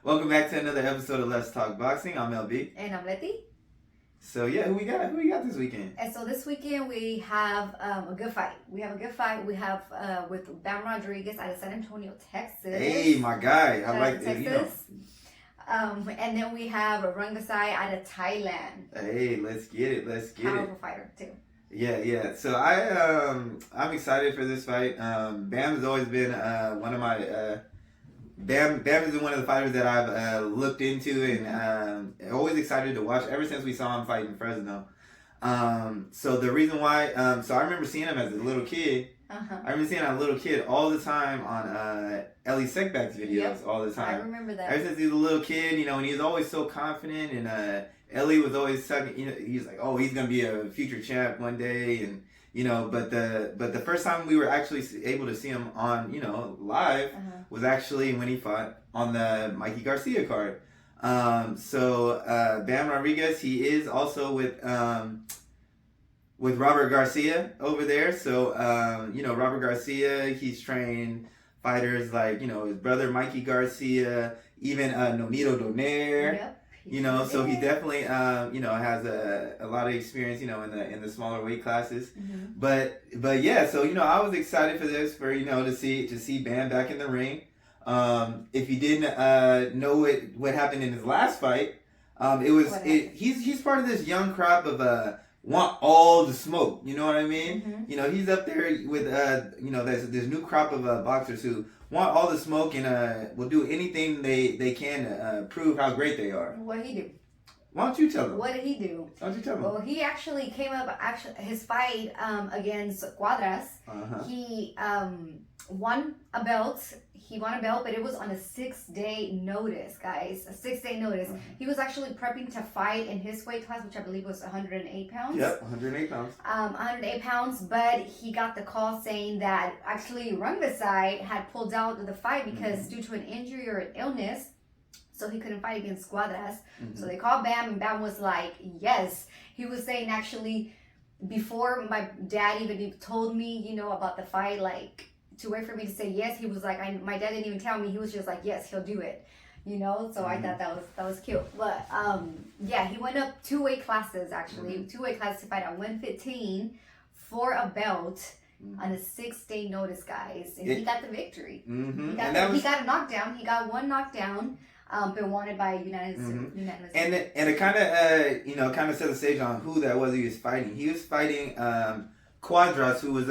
Welcome back to another episode of Let's Talk Boxing. I'm LB. And I'm Leti. So yeah, who we got? Who we got this weekend? And so this weekend we have a good fight. We have with Bam Rodriguez out of San Antonio, Texas. Hey, my guy. Shout I like Texas. You know. And then we have Rungvisai out of Thailand. Hey, let's get it. Powerful fighter too. Yeah. So I'm excited for this fight. Bam has always been one of my Bam is one of the fighters that I've looked into and always excited to watch ever since we saw him fight in Fresno. So the reason why, so I remember seeing him as a little kid. I remember seeing a little kid all the time on Ellie Sekback's videos all the time. I remember that. Ever since he was a little kid, you know, and he was always so confident, and Ellie was always talking, you know, he's like, oh, he's gonna be a future champ one day, and you know, but the first time we were actually able to see him on, you know, live was actually when he fought on the Mikey Garcia card. So Bam Rodriguez, he is also with Robert Garcia over there. So you know, Robert Garcia, he's trained fighters like, you know, his brother Mikey Garcia, even Nonito Donaire. Yep. You know, so he definitely, you know, has a lot of experience, you know, in the smaller weight classes. But yeah, so you know, I was excited for this, for you know, to see Bam back in the ring. If you didn't know what happened in his last fight, he's part of this young crop of want all the smoke. You know what I mean? You know, he's up there with you know, there's this new crop of boxers who want all the smoke and will do anything they can to prove how great they are. What did he do? Why don't you tell them? What did he do? Why don't you tell them? Well, he actually came up. His fight against Cuadras. He won a belt. He won a belt, but it was on a 6-day notice, guys. A 6-day notice. He was actually prepping to fight in his weight class, which I believe was 108 pounds. Yep, 108 pounds. 108 pounds, but he got the call saying that actually Rungvisai had pulled out of the fight because due to an injury or an illness, so he couldn't fight against Cuadras. So they called Bam, and Bam was like, yes. He was saying actually, before my dad even told me, you know, about the fight, like, to wait for me to say yes, he was like, my dad didn't even tell me. He was just like, yes, he'll do it, you know. So I thought that was cute. But yeah, he went up 2 weight classes actually, 2 weight classes to fight at 115 for a belt on a 6-day notice, guys, and he got the victory. He got a knockdown. He got one knockdown. Been wanted by unanimous. And it kind of you know, kind of set the stage on who that was he was fighting. He was fighting Cuadras, who's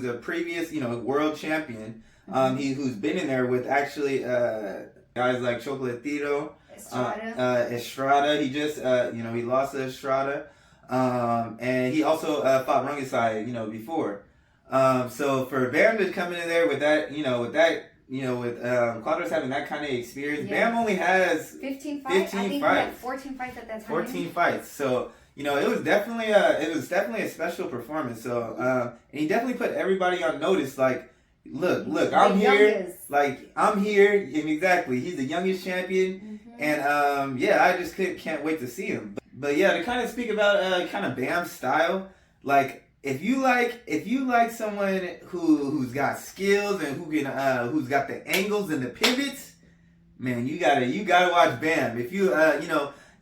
a previous, you know, world champion. Who's been in there with actually guys like Chocolatito, Estrada. He just you know, he lost to Estrada, and he also fought Rungvisai, you know, before. So for Bam to come in there with that, with Cuadras having that kind of experience, Bam only has 15 fights. I think he had 14 fights at that time. 14 fights. So you know, it was definitely a special performance. So and he definitely put everybody on notice. Like, look, I'm here. Like, I'm here, and exactly, he's the youngest champion, and yeah, I just can't wait to see him. But yeah, to kind of speak about kind of Bam's style, like. If you like someone who's got skills and who's got the angles and the pivots, man, you gotta watch Bam. If you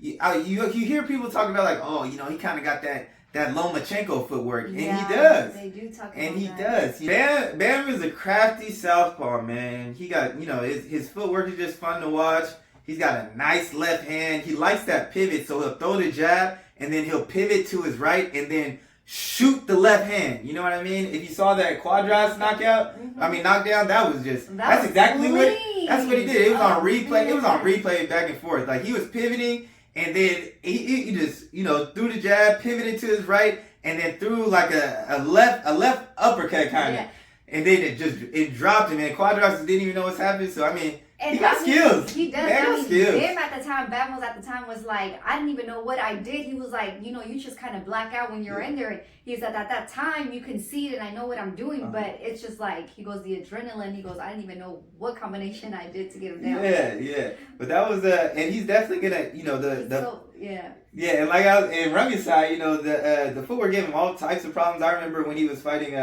you hear people talking about like, oh, you know, he kind of got that Lomachenko footwork, and he does. They do talk about and he that. does. Bam is a crafty southpaw, man. He got, you know, his footwork is just fun to watch. He's got a nice left hand. He likes that pivot, so he'll throw the jab and then he'll pivot to his right and then shoot the left hand. You know what I mean? If you saw that Cuadras knockdown, that's exactly what he did. It was on replay. It was on replay back and forth. Like, he was pivoting, and then he just, you know, threw the jab, pivoted to his right, and then threw like a left uppercut kind of. And then it dropped him, and Cuadras didn't even know what's happening. So I mean, he got skills. He does. Bam skills. Bam at the time was like, I didn't even know what I did. He was like, you know, you just kind of black out when you're in there. He said at that time you can see it and I know what I'm doing, but it's just like, he goes, the adrenaline. He goes, I didn't even know what combination I did to get him down. Yeah. But that was and he's definitely gonna, you know, Yeah, and like in Rungvisai, you know, the footwork gave him all types of problems. I remember when he was fighting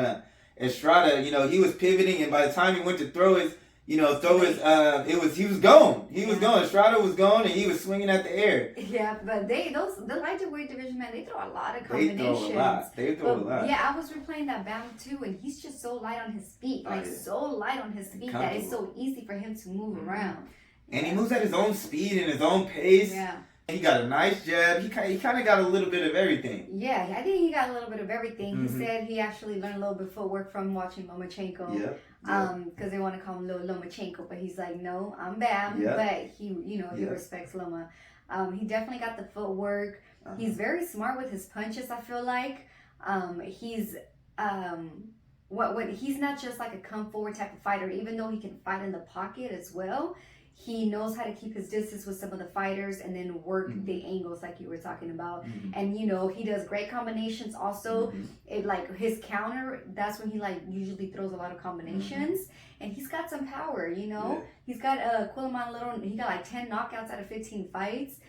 Estrada, you know, he was pivoting, and by the time he went to throw his throw his. He was gone. He was gone. Estrada was gone, and he was swinging at the air. Yeah, but the lightweight division, man, they throw a lot of combinations. They throw a lot. Yeah, I was replaying that battle too, and he's just so light on his feet, so light on his feet that it's so easy for him to move around. And he moves at his own speed and his own pace. Yeah. He got a nice jab. He kind of got a little bit of everything. Yeah, I think he got a little bit of everything. He said he actually learned a little bit of footwork from watching Lomachenko. Yeah. Because they want to call him Lomachenko, but he's like, no, I'm Bam. Yeah. But he respects Loma. He definitely got the footwork. He's very smart with his punches, I feel like. He's he's not just like a come forward type of fighter, even though he can fight in the pocket as well. He knows how to keep his distance with some of the fighters and then work the angles like you were talking about. And, he does great combinations also. It like his counter, that's when he like usually throws a lot of combinations. And he's got some power, He's got he got like 10 knockouts out of 15 fights.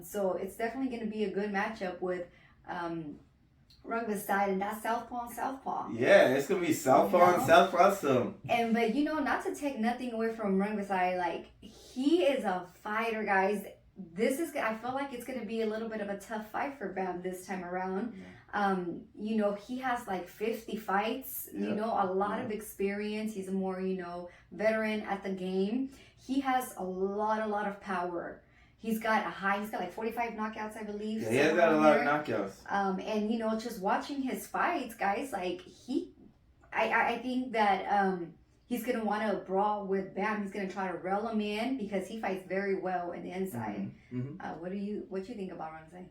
So it's definitely going to be a good matchup with Rungvisai, and that's southpaw and southpaw. Yeah, it's gonna be southpaw and southpaw. So. But not to take nothing away from Rungvisai, like he is a fighter, guys. I feel like it's gonna be a little bit of a tough fight for Bam this time around. He has like 50 fights. A lot of experience. He's a more veteran at the game. He has a lot of power. He's got like 45 knockouts, I believe. Yeah, he's got a lot of knockouts. And just watching his fights, guys, like I think that he's gonna want to brawl with Bam. He's gonna try to reel him in because he fights very well in the inside. What do you think about Rungvisai?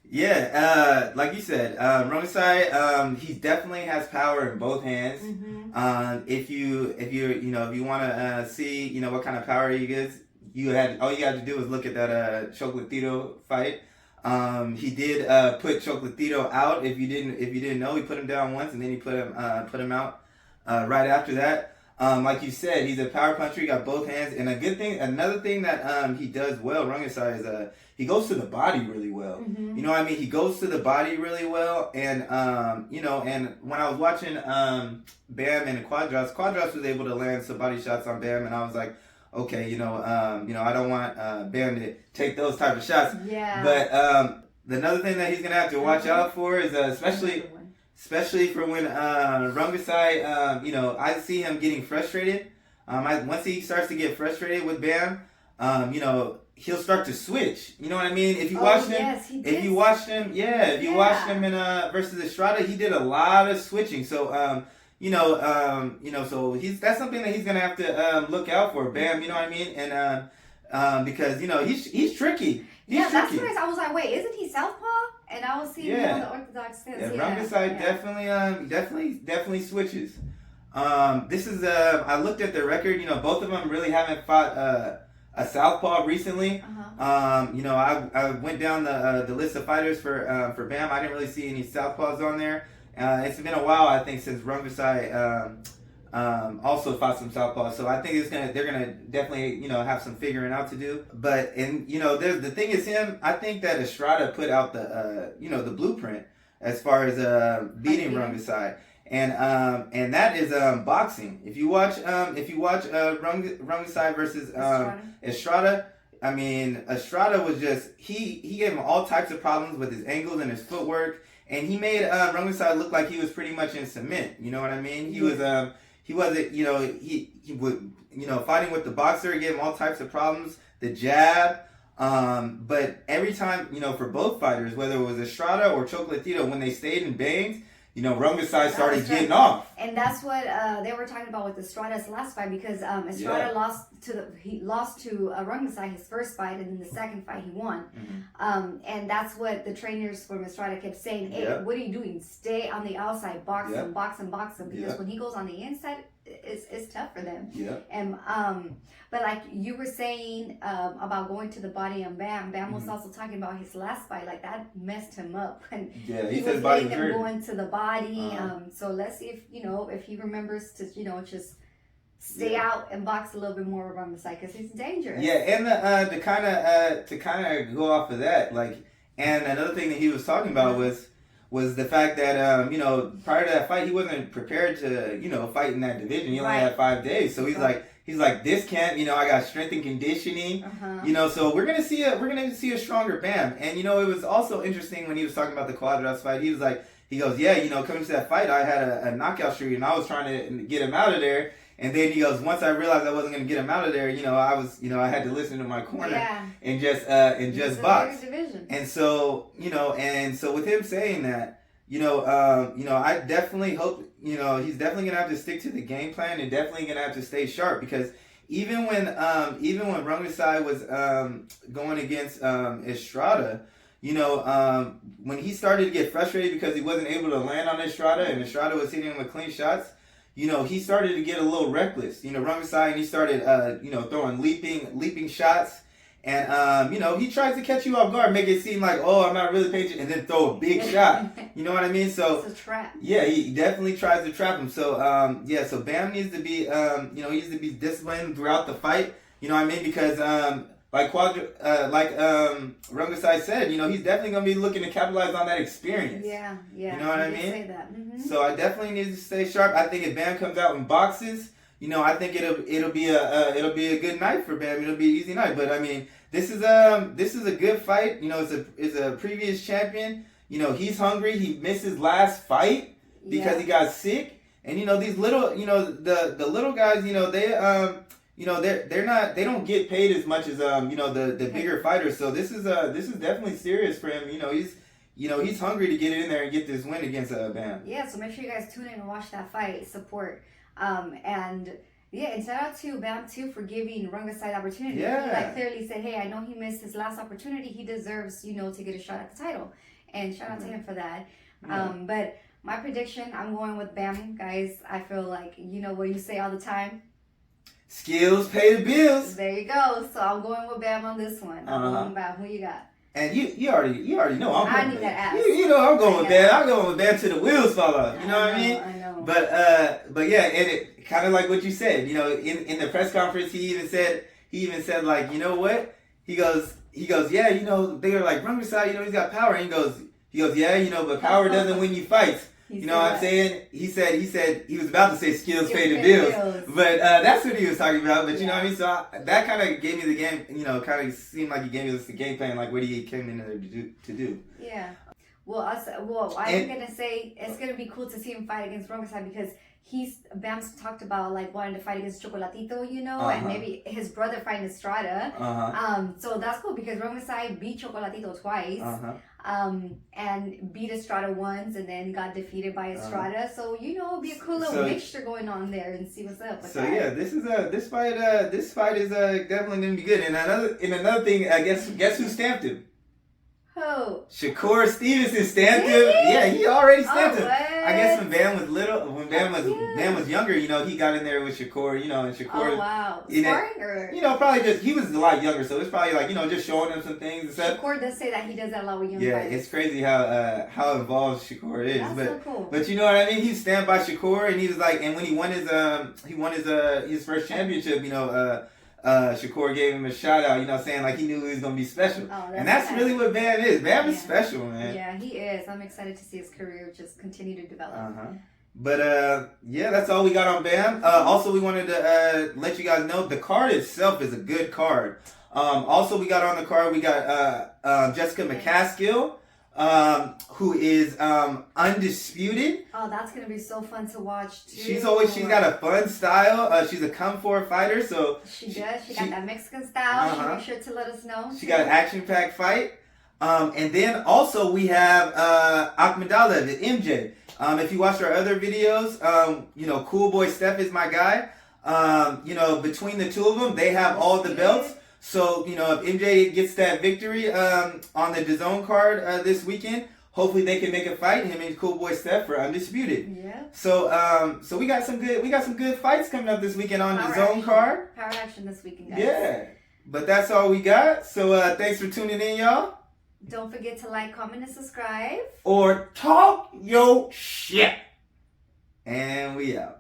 Yeah, like you said, Rungvisai, he definitely has power in both hands. If you want to see what kind of power he gets. All you had to do was look at that Chocolatito fight. He did put Chocolatito out. If you didn't know, he put him down once and then he put him out right after that. Like you said, he's a power puncher. He got both hands. And another thing that he does well, Rungvisai, is he goes to the body really well. You know what I mean? He goes to the body really well. And and when I was watching Bam and Quadras was able to land some body shots on Bam, and I was like, okay, I don't want Bam to take those type of shots. Yeah. But another thing that he's gonna have to watch out for is especially for when Rungvisai, I see him getting frustrated. Once he starts to get frustrated with Bam, he'll start to switch. You know what I mean? If you watched him in versus Estrada, he did a lot of switching. So so that's something that he's gonna have to look out for, Bam. You know what I mean? And because he's tricky. That's what I was like. Wait, isn't he southpaw? And I was seeing him on the orthodox stance. Rungvisai definitely switches. This is I looked at the record. Both of them really haven't fought a southpaw recently. I went down the list of fighters for Bam. I didn't really see any southpaws on there. It's been a while, I think, since Rungvisai also fought some southpaws. So I think they're gonna definitely have some figuring out to do. But the thing is I think that Estrada put out the blueprint as far as beating Rungvisai. And that is boxing. If you watch Rungvisai versus Estrada, I mean, Estrada was just he gave him all types of problems with his angles and his footwork. And he made Rungvisai look like he was pretty much in cement. You know what I mean? He wasn't. He would fighting with the boxer. He gave him all types of problems. The jab. But every time for both fighters, whether it was Estrada or Chocolatito, when they stayed and banged, Rungvisai started getting off. And that's what they were talking about with Estrada's last fight, because Estrada lost to Rungvisai his first fight, and then the second fight he won. And that's what the trainers from Estrada kept saying. Hey, what are you doing? Stay on the outside, box him, because when he goes on the inside, it's tough for them. And but like you were saying about going to the body on Bam was also talking about his last fight, like that messed him up, and he was letting them go into the body. So let's see if he remembers to just stay out and box a little bit more on the side, because he's dangerous. Yeah, and to kind of go off of that, and another thing that he was talking about was the fact that prior to that fight he wasn't prepared to fight in that division. He only had 5 days, so he's He's like, this camp, you know, I got strength and conditioning, you know, so we're gonna see a stronger Bam. And you know, it was also interesting when he was talking about the Quadras fight. He was like, he goes, yeah, you know, coming to that fight, I had a knockout streak, and I was trying to get him out of there. And then he goes, once I realized I wasn't gonna get him out of there, you know, I had to listen to my corner and just box. And so, you know, with him saying that, you know, I definitely hope, you know, he's definitely gonna have to stick to the game plan and definitely gonna have to stay sharp, because even when Rungvisai was going against Estrada, you know, when he started to get frustrated because he wasn't able to land on Estrada and Estrada was hitting him with clean shots, you know, he started to get a little reckless. You know, Rungvisai, and he started, you know, throwing leaping shots. And, you know, he tries to catch you off guard, make it seem like, oh, I'm not really paying attention, and then throw a big shot. You know what I mean? So it's a trap. Yeah, he definitely tries to trap him. So, so Bam needs to be, you know, he needs to be disciplined throughout the fight. You know what I mean? Because, Rungvisai said, you know, he's definitely going to be looking to capitalize on that experience. Yeah. You know what I mean? Say that. Mm-hmm. So I definitely need to stay sharp. I think if Bam comes out in boxes, you know, I think it'll be a good night for Bam. It'll be an easy night. But I mean, this is a good fight. You know, it's a previous champion. You know, he's hungry. He missed his last fight because he got sick. And you know, these little, you know, the little guys, you know, they don't get paid as much as you know, the bigger fighters. So this is definitely serious for him. You know, he's hungry to get in there and get this win against Bam. Yeah, so make sure you guys tune in and watch that fight, support. And shout out to Bam too for giving Rungvisai the opportunity. Yeah. He like clearly said, hey, I know he missed his last opportunity. He deserves, you know, to get a shot at the title. And shout out to him for that. But my prediction, I'm going with Bam, guys. I feel like, you know what you say all the time. Skills pay the bills. There you go. So I'm going with Bam on this one. I'm going Bam. Who you got? And you already know I'm going. I need that ass. You know I'm going with Bam. I'm going with Bam till the wheels fall off. You know what I mean? I know. But yeah, and it kind of like what you said. You know, in the press conference, he even said like, you know what? He goes, yeah, you know, they were like, Rungvisai, you know, he's got power. And he goes, yeah, you know, but power doesn't win you fights. You know what I'm saying? He said he was about to say skills pay the bills. But that's what he was talking about. But you know what I mean? So that kind of gave me the game, you know, kind of seemed like he gave me the game plan, like what he came in there to do. Yeah. Well, I'm going to say it's going to be cool to see him fight against Rungvisai, because Bam's talked about like wanting to fight against Chocolatito, you know, and maybe his brother fighting Estrada. So that's cool because Rungvisai beat Chocolatito twice. And beat Estrada once, and then got defeated by Estrada. So you know, it'll be a cool little mixture going on there, and see what's up. So yeah, this fight is definitely gonna be good. And another thing, I guess who stamped him? Who? Shakur Stevenson stamped him. Yeah, he already stamped him. What? I guess when Bam was little, Bam was younger, you know, he got in there with Shakur, you know, and Shakur. Oh wow. Sparring or? You know, probably just he was a lot younger, so it's probably like, you know, just showing him some things and stuff. Shakur does say that he does that a lot with young fighters. It's crazy how involved Shakur is. That's so cool. But you know what I mean? He's stamped by Shakur, and he was like, and when he won his first championship, you know, Shakur gave him a shout out, you know, saying like he knew he was gonna be special. And that's really what Bam is. Bam is special, man. Yeah, he is. I'm excited to see his career just continue to develop. But yeah, that's all we got on Bam. Also, we wanted to let you guys know the card itself is a good card. Also, we got on the card, we got Jessica McCaskill, who is undisputed. Oh, that's gonna be so fun to watch too. She's got a fun style. She's a come forward fighter, so she does. She got that Mexican style. She make sure to let us know. She got an action-packed fight. And then also we have Akhmadaliev, MJ. If you watched our other videos, you know, Cool Boy Steph is my guy. You know, between the two of them, they have all the belts. So, you know, if MJ gets that victory on the Dazn card this weekend, hopefully they can make a fight. Him and Cool Boy Steph are undisputed. Yeah. So we got some good fights coming up this weekend on the Dazn card. Power action this weekend, guys. Yeah. But that's all we got. So thanks for tuning in, y'all. Don't forget to like, comment, and subscribe. Or talk your shit. And we out.